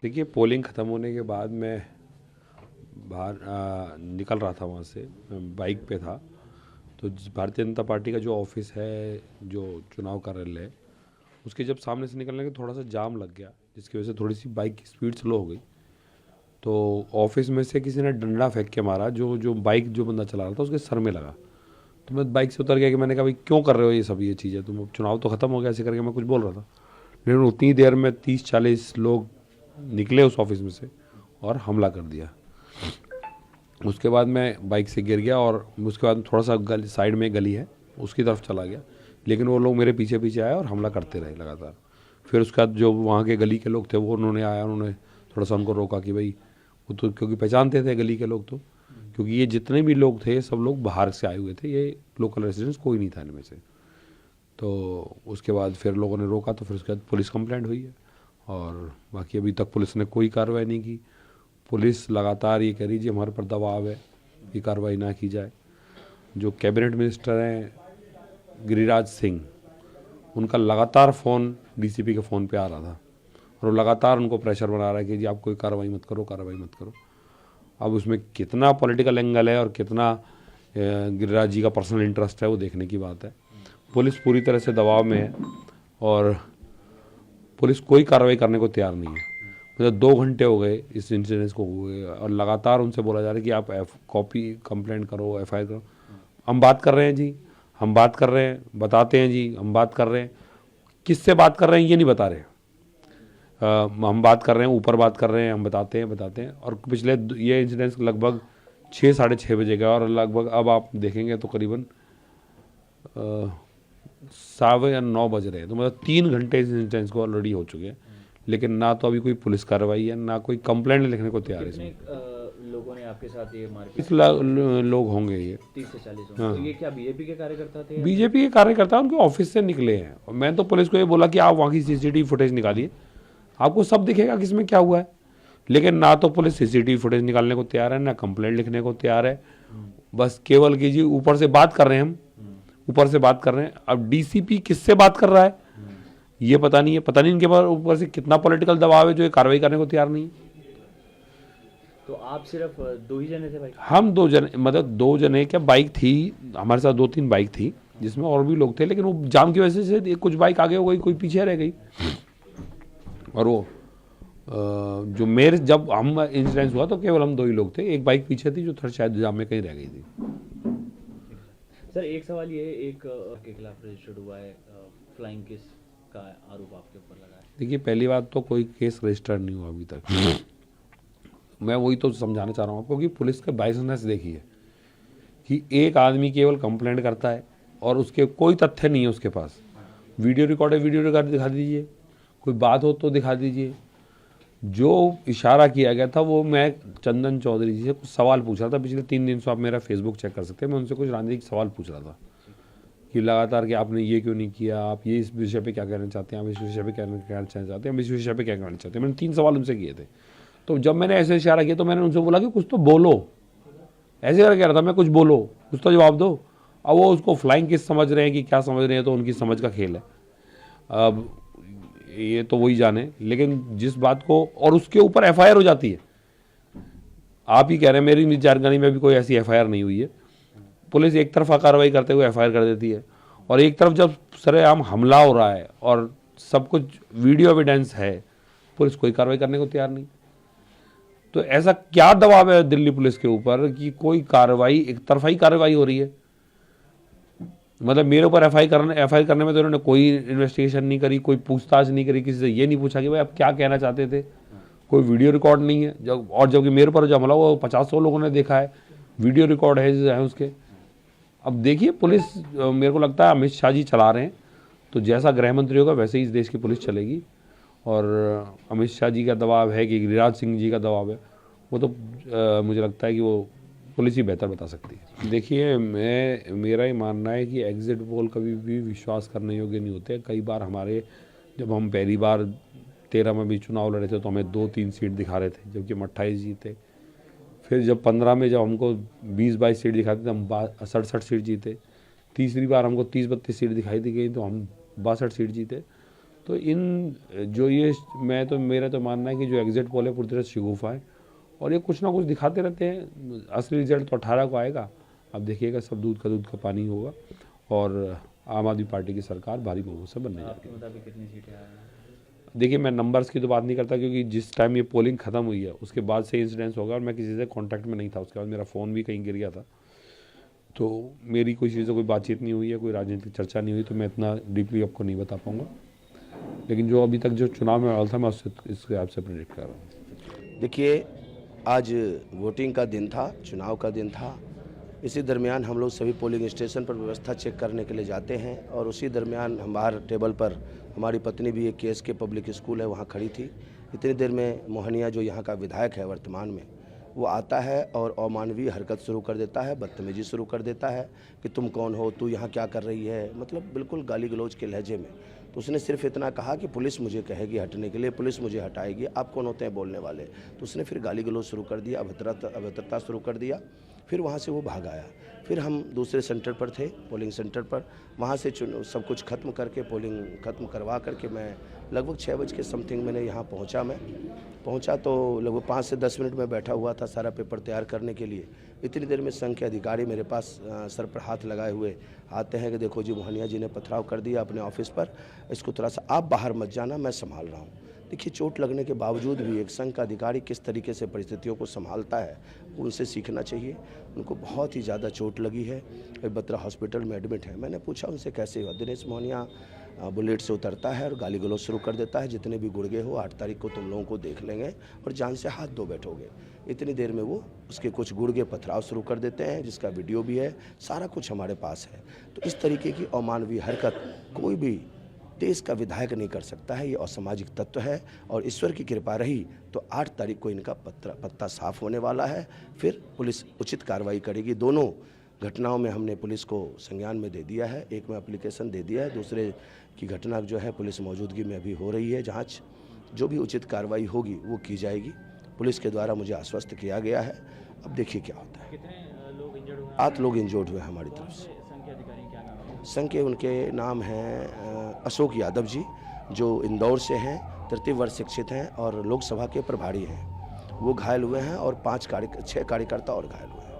देखिए, पोलिंग ख़त्म होने के बाद मैं बाहर निकल रहा था, वहाँ से मैं बाइक पे था। तो भारतीय जनता पार्टी का जो ऑफिस है, जो चुनाव कार्यालय है, उसके जब सामने से निकलने के थोड़ा सा जाम लग गया, जिसकी वजह से थोड़ी सी बाइक की स्पीड स्लो हो गई। तो ऑफिस में से किसी ने डंडा फेंक के मारा, जो जो बाइक जो बंदा चला रहा था उसके सर में लगा। तो मैं बाइक से उतर गया कि मैंने कहा भाई क्यों कर रहे हो ये सब, ये चीज़ें, तुम चुनाव तो ख़त्म हो गया, ऐसे करके मैं कुछ बोल रहा था। लेकिन उतनी देर में 30-40 लोग निकले उस ऑफिस में से और हमला कर दिया। उसके बाद मैं बाइक से गिर गया और उसके बाद थोड़ा सा साइड में गली है, उसकी तरफ चला गया। लेकिन वो लोग मेरे पीछे पीछे आए और हमला करते रहे लगातार। फिर उसके बाद जो वहाँ के गली के लोग थे वो उन्होंने आया, उन्होंने थोड़ा सा उनको रोका कि भाई, वो तो क्योंकि पहचानते थे गली के लोग, तो क्योंकि ये जितने भी लोग थे सब लोग बाहर से आए हुए थे, ये लोकल रेजिडेंट्स कोई नहीं था इनमें से। तो उसके बाद फिर लोगों ने रोका, तो फिर उसके बाद पुलिस कंप्लेंट हुई है और बाकी अभी तक पुलिस ने कोई कार्रवाई नहीं की। पुलिस लगातार ये कह रही जी हमारे पर दबाव है कि कार्रवाई ना की जाए। जो कैबिनेट मिनिस्टर हैं गिरिराज सिंह, उनका लगातार फ़ोन डीसीपी के फ़ोन पे आ रहा था और वो लगातार उनको प्रेशर बना रहा है कि जी आप कोई कार्रवाई मत करो, कार्रवाई मत करो। अब उसमें कितना पॉलिटिकल एंगल है और कितना गिरिराज जी का पर्सनल इंटरेस्ट है, वो देखने की बात है। पुलिस पूरी तरह से दबाव में है और पुलिस कोई कार्रवाई करने को तैयार नहीं है। मतलब 2 घंटे हो गए इस इंसिडेंस को हुए और लगातार उनसे बोला जा रहा है कि आप कॉपी कंप्लेंट करो, एफआईआर करो। हम बात कर रहे हैं जी, हम बात कर रहे हैं, बताते हैं जी, हम बात कर रहे हैं, किससे बात कर रहे हैं ये नहीं बता रहे। हम बात कर रहे हैं, ऊपर बात कर रहे हैं, हम बताते हैं। और पिछले ये इंसिडेंस लगभग 6-6:30 बजे का, और लगभग अब आप देखेंगे तो करीबन 9:15 बज रहे हैं। तो मतलब 3 घंटे इस इंसिडेंस को ऑलरेडी हो चुके हैं, लेकिन ना तो अभी कोई पुलिस कार्रवाई है, ना कोई कंप्लेंट लिखने को तैयार है। इसमें लोगों ने आपके साथ ये मारपीट, इस लोग होंगे ये 30 से 40 होंगे। हाँ। तो ये क्या बीजेपी के कार्यकर्ता थे? बीजेपी के कार्यकर्ता उनके ऑफिस से निकले हैं और मैं तो पुलिस को ये बोला कि आप वहाँ की सीसीटीवी फुटेज निकालिए, आपको सब दिखेगा किसमें क्या हुआ है। लेकिन ना तो पुलिस सीसीटीवी फुटेज निकालने को तैयार है, ना कंप्लेंट लिखने को तैयार है। बस केवल कीजिए, ऊपर से बात कर रहे हैं हम, ऊपर से बात कर रहे हैं। अब डीसीपी किससे बात कर रहा है ये पता नहीं है, पता नहीं इनके पास ऊपर से कितना पॉलिटिकल दबाव है जो ये कार्रवाई करने को तैयार नहीं है। तो आप सिर्फ 2 ही जने थे भाई? हम 2 जने, मतलब 2 जने क्या, बाइक थी हमारे साथ, 2-3 बाइक थी जिसमें और भी लोग थे, लेकिन वो जाम की वजह से कुछ बाइक आगे हो गई, कोई पीछे रह गई। और वो जो मेरे जब हम इंसिडेंस हुआ तो केवल हम 2 ही लोग थे, एक बाइक पीछे थी जो थोड़ा शायद जाम में कहीं रह गई थी। सर एक सवाल ये, एक के खिलाफ रजिस्टर्ड हुआ है फ्लाइंग किस का आरोप आपके ऊपर लगा है। देखिए, पहली बात तो कोई केस रजिस्टर्ड नहीं हुआ अभी तक। मैं वही तो समझाना चाह रहा हूँ आपको कि पुलिस के बाइसनेस देखिए कि एक आदमी केवल कंप्लेंट करता है और उसके कोई तथ्य नहीं है उसके पास। वीडियो रिकॉर्ड है, वीडियो रिकॉर्ड दिखा दीजिए, कोई बात हो तो दिखा दीजिए। जो इशारा किया गया था वो, मैं चंदन चौधरी जी से कुछ सवाल पूछ रहा था पिछले 3 दिन से, आप मेरा फेसबुक चेक कर सकते हैं। मैं उनसे कुछ राजनीतिक सवाल पूछ रहा था कि लगातार कि आपने ये क्यों नहीं किया, आप ये इस विषय पे क्या कहना चाहते हैं, आप इस विषय पे क्या कहना चाहते हैं, हम इस विषय पे क्या कहना चाहते हैं। मैंने 3 सवाल उनसे किए थे। तो जब मैंने ऐसे इशारा किया तो मैंने उनसे बोला कि कुछ तो बोलो, ऐसे कर कह रहा था मैं, कुछ बोलो, कुछ तो जवाब दो। अब वो उसको फ्लाइंग किस समझ रहे हैं कि क्या समझ रहे हैं, तो उनकी समझ का खेल है। अब ये तो वही जाने, लेकिन जिस बात को, और उसके ऊपर एफआईआर हो जाती है। आप ही कह रहे हैं, मेरी जानकारी में भी कोई ऐसी एफआईआर नहीं हुई है। पुलिस एक तरफा कार्रवाई करते हुए एफआईआर कर देती है, और एक तरफ जब सरेआम हमला हो रहा है और सब कुछ वीडियो एविडेंस है, पुलिस कोई कार्रवाई करने को तैयार नहीं। तो ऐसा क्या दबाव है दिल्ली पुलिस के ऊपर कि कोई कार्रवाई, एक तरफा ही कार्रवाई हो रही है। मतलब मेरे ऊपर एफआईआर करने में तो इन्होंने कोई इन्वेस्टिगेशन नहीं करी, कोई पूछताछ नहीं करी, किसी से ये नहीं पूछा कि भाई आप क्या कहना चाहते थे। कोई वीडियो रिकॉर्ड नहीं है, जब और जबकि मेरे पर जो हमला हुआ वो 50-100 लोगों ने देखा है, वीडियो रिकॉर्ड है उसके। अब देखिए, पुलिस मेरे को लगता है अमित शाह जी चला रहे हैं, तो जैसा गृह मंत्री होगा वैसे ही इस देश की पुलिस चलेगी। और अमित शाह जी का दबाव है कि गिरिराज सिंह जी का दबाव है, वो तो मुझे लगता है कि वो पुलिस ही बेहतर बता सकती है। देखिए, मेरा ही मानना है कि एग्जिट पोल कभी भी विश्वास करने योग्य नहीं होते। कई बार हमारे, जब हम पहली बार 13 में भी चुनाव लड़े थे तो हमें 2-3 सीट दिखा रहे थे, जबकि हम 28 जीते। फिर जब 15 में जब हमको 20-22 सीट दिखाते थे, हम 67 सीट जीते। तीसरी बार हमको 30-32 सीट दिखाई दी गई तो हम 62 सीट जीते। तो इन जो ये मेरा तो मानना है कि जो एग्जिट पोल है पूरी तरह से शिगुफा है और ये कुछ ना कुछ दिखाते रहते हैं। असली रिजल्ट तो 18 को आएगा। अब देखिएगा, सब दूध का पानी होगा और आम आदमी पार्टी की सरकार भारी बहुमत से बनने जा रही है। मुताबिक कितनी सीटें आ रही हैं? देखिए, मैं नंबर्स की तो बात नहीं करता क्योंकि जिस टाइम ये पोलिंग ख़त्म हुई है उसके बाद से इंसिडेंस होगा और मैं किसी से कांटेक्ट में नहीं था। उसके बाद मेरा फ़ोन भी कहीं गिर गया था, तो मेरी कोई चीज़ से कोई बातचीत नहीं हुई है, कोई राजनीतिक चर्चा नहीं हुई, तो मैं इतना डीपली आपको नहीं बता पाऊँगा। लेकिन जो अभी तक जो चुनाव में माहौल था मैं इसके आपसे प्रेडिक्ट कर रहा हूँ। देखिए, आज वोटिंग का दिन था, चुनाव का दिन था। इसी दरमियान हम लोग सभी पोलिंग स्टेशन पर व्यवस्था चेक करने के लिए जाते हैं और उसी दरमियान हम बाहर टेबल पर, हमारी पत्नी भी एक केस के पब्लिक स्कूल है वहाँ खड़ी थी। इतनी देर में मोहनिया जो यहाँ का विधायक है वर्तमान में, वो आता है और अमानवीय हरकत शुरू कर देता है, बदतमीजी शुरू कर देता है कि तुम कौन हो, तू यहाँ क्या कर रही है, मतलब बिल्कुल गाली गलौज के लहजे में। तो उसने सिर्फ इतना कहा कि पुलिस मुझे कहेगी हटने के लिए, पुलिस मुझे हटाएगी, आप कौन होते हैं बोलने वाले। तो उसने फिर गाली गलौज शुरू कर दिया, अभद्रता शुरू कर दिया। फिर वहाँ से वो भाग आया। फिर हम दूसरे सेंटर पर थे, पोलिंग सेंटर पर, वहाँ से सब कुछ खत्म करके, पोलिंग खत्म करवा करके मैं लगभग 6 बजे के समथिंग मैंने यहाँ पहुँचा तो लगभग 5 से 10 मिनट में बैठा हुआ था सारा पेपर तैयार करने के लिए। इतनी देर में संघ के अधिकारी मेरे पास सर पर हाथ लगाए हुए आते हैं कि देखो जी, मोहनिया जी ने पथराव कर दिया अपने ऑफिस पर, इसको थोड़ा सा आप बाहर मत जाना, मैं संभाल रहा हूँ। देखिए, चोट लगने के बावजूद भी एक संघ का अधिकारी किस तरीके से परिस्थितियों को संभालता है, उनसे सीखना चाहिए। उनको बहुत ही ज़्यादा चोट लगी है, बत्रा हॉस्पिटल में एडमिट है। मैंने पूछा उनसे कैसे हुआ। दिनेश मोहनिया बुलेट से उतरता है और गाली गलौज शुरू कर देता है, जितने भी गुर्गे हो 8 तारीख को तुम लोगों को देख लेंगे और जान से हाथ धो बैठोगे। इतनी देर में वो उसके कुछ गुर्गे पथराव शुरू कर देते हैं, जिसका वीडियो भी है, सारा कुछ हमारे पास है। तो इस तरीके की अमानवीय हरकत कोई भी देश का विधायक नहीं कर सकता है। ये असामाजिक तत्व है और ईश्वर की कृपा रही तो 8 तारीख को इनका पत्ता साफ होने वाला है। फिर पुलिस उचित कार्रवाई करेगी। दोनों घटनाओं में हमने पुलिस को संज्ञान में दे दिया है, एक में एप्लीकेशन दे दिया है, दूसरे की घटना जो है पुलिस मौजूदगी में अभी हो रही है जांच। जो भी उचित कार्रवाई होगी वो की जाएगी। पुलिस के द्वारा मुझे आश्वस्त किया गया है। अब देखिए क्या होता है। कितने लोग इंजर्ड हुए? 8 लोग इंजर्ड हुए हमारी तरफ से। संघ के अधिकारी क्या नाम है? संघ के उनके नाम हैं अशोक यादव जी, जो इंदौर से हैं, तृतीय वर्ष शिक्षित हैं और लोकसभा के प्रभारी हैं। वो घायल हुए हैं और 6 कार्यकर्ता और घायल हुए हैं।